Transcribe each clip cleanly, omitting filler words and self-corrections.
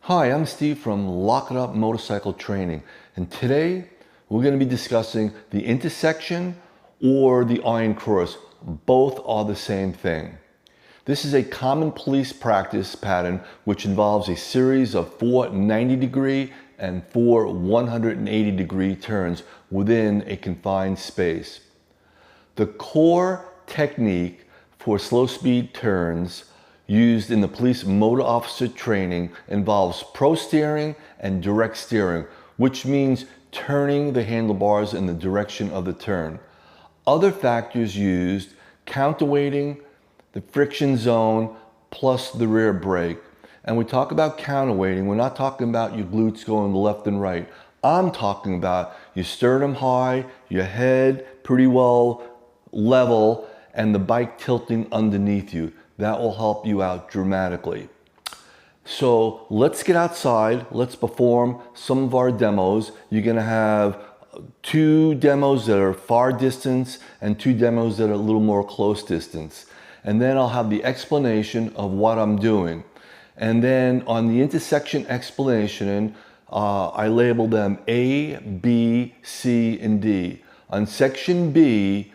Hi, I'm Steve from Lock It Up Motorcycle Training, and today we're going to be discussing the intersection or the iron cross. Both are the same thing. This is a common police practice pattern which involves a series of 4 90-degree and 4 180-degree turns within a confined space. The core technique for slow speed turns used in the police motor officer training involves pro steering and direct steering, which means turning the handlebars in the direction of the turn. Other factors used: counterweighting, the friction zone, plus the rear brake. And we talk about counterweighting, we're not talking about your glutes going left and right. I'm talking about your sternum high, your head pretty well level, and the bike tilting underneath you. That will help you out dramatically. So let's get outside, let's perform some of our demos. You're gonna have 2 demos that are far distance and 2 demos that are a little more close distance. And then I'll have the explanation of what I'm doing. And then on the intersection explanation, I label them A, B, C, and D. On section B,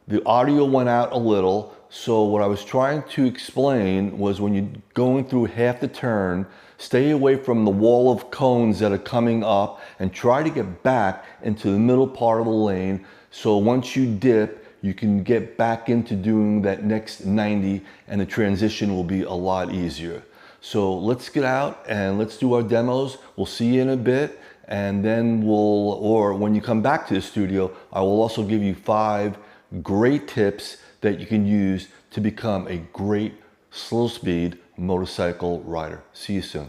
the audio went out a little, so what I was trying to explain was when you're going through half the turn, stay away from the wall of cones that are coming up and try to get back into the middle part of the lane, so once you dip, you can get back into doing that next 90 and the transition will be a lot easier. So let's get out and let's do our demos. We'll see you in a bit, and then or when you come back to the studio, I will also give you 5 great tips that you can use to become a great slow speed motorcycle rider. See you soon.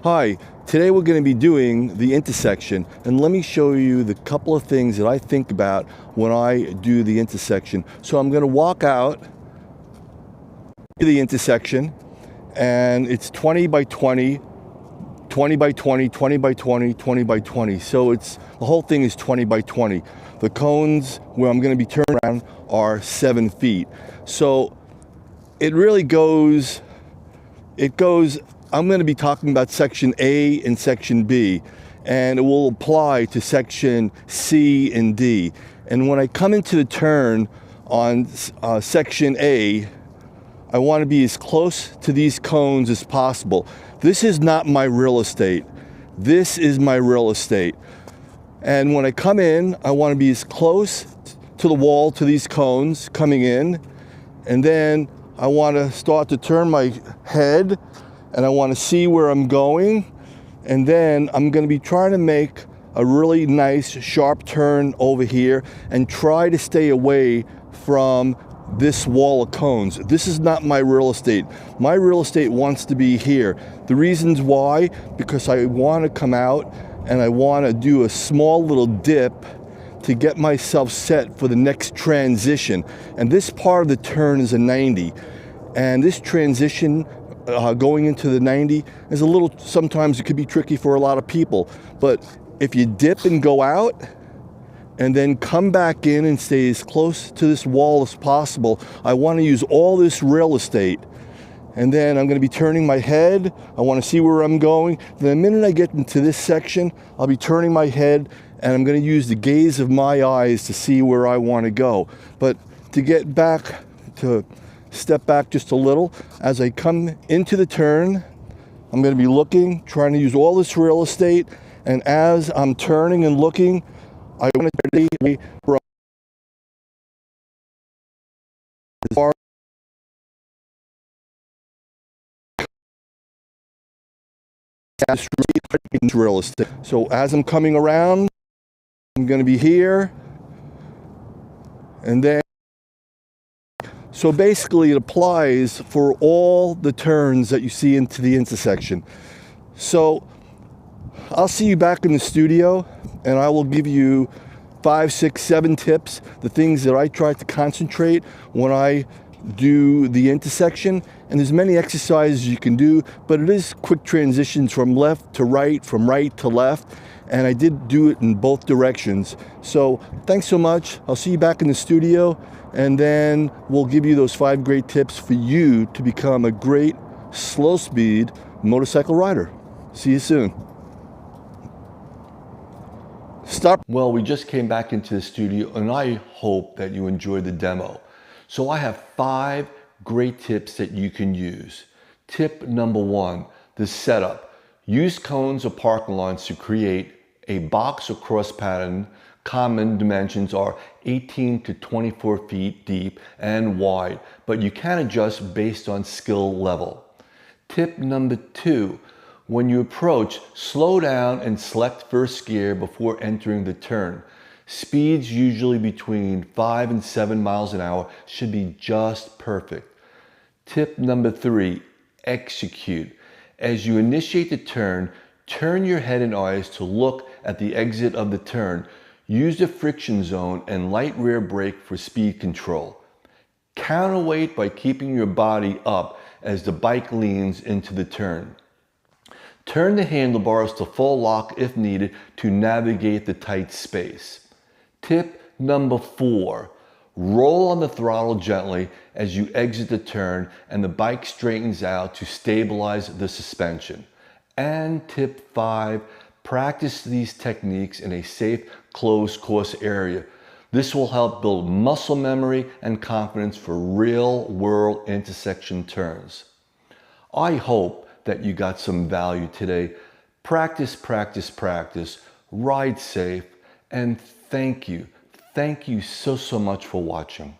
Hi, today we're going to be doing the intersection, and let me show you the couple of things that I think about when I do the intersection. So I'm going to walk out to the intersection, and it's 20 by 20, 20 by 20, 20 by 20, 20 by 20. So the whole thing is 20 by 20. The cones where I'm going to be turned around are 7 feet. So it really goes, I'm going to be talking about section A and section B, and it will apply to section C and D. And when I come into the turn, on section A, I want to be as close to these cones as possible. This is not my real estate. This is my real estate. And when I come in, I want to be as close to the wall, to these cones coming in. And then I want to start to turn my head and I want to see where I'm going. And then I'm going to be trying to make a really nice sharp turn over here and try to stay away from this wall of cones. This is not my real estate. My real estate wants to be here. The reasons why, because I want to come out and I want to do a small little dip to get myself set for the next transition. And this part of the turn is a 90. And this transition going into the 90 is a little, sometimes it could be tricky for a lot of people. But if you dip and go out and then come back in and stay as close to this wall as possible, I want to use all this real estate. And then I'm going to be turning my head. I want to see where I'm going. The minute I get into this section, I'll be turning my head and I'm going to use the gaze of my eyes to see where I want to go. But to get back, to step back just a little, as I come into the turn, I'm going to be looking, trying to use all this real estate. And as I'm turning and looking, I want to see from as far as real estate. So as I'm coming around, I'm going to be here, and then, so basically it applies for all the turns that you see into the intersection. So I'll see you back in the studio, and I will give you 5, 6, 7 tips, the things that I try to concentrate when I do the intersection. And there's many exercises you can do, but it is quick transitions from left to right, from right to left. And I did do it in both directions. So thanks so much. I'll see you back in the studio, and then we'll give you those 5 great tips for you to become a great slow speed motorcycle rider. See you soon. Stop. Well, we just came back into the studio and I hope that you enjoyed the demo. So I have 5 great tips that you can use. Tip number 1, the setup. Use cones or parking lines to create a box or cross pattern. Common dimensions are 18 to 24 feet deep and wide, but you can adjust based on skill level. Tip number 2, when you approach, slow down and select first gear before entering the turn. Speeds usually between 5 and 7 miles an hour should be just perfect. Tip number 3, execute. As you initiate the turn, turn your head and eyes to look at the exit of the turn. Use the friction zone and light rear brake for speed control. Counterweight by keeping your body up as the bike leans into the turn. Turn the handlebars to full lock if needed to navigate the tight space. Tip number 4, roll on the throttle gently as you exit the turn and the bike straightens out to stabilize the suspension. And tip 5, practice these techniques in a safe, closed course area. This will help build muscle memory and confidence for real-world intersection turns. I hope that you got some value today. Practice, practice, practice. Ride safe. And thank you. Thank you so much for watching.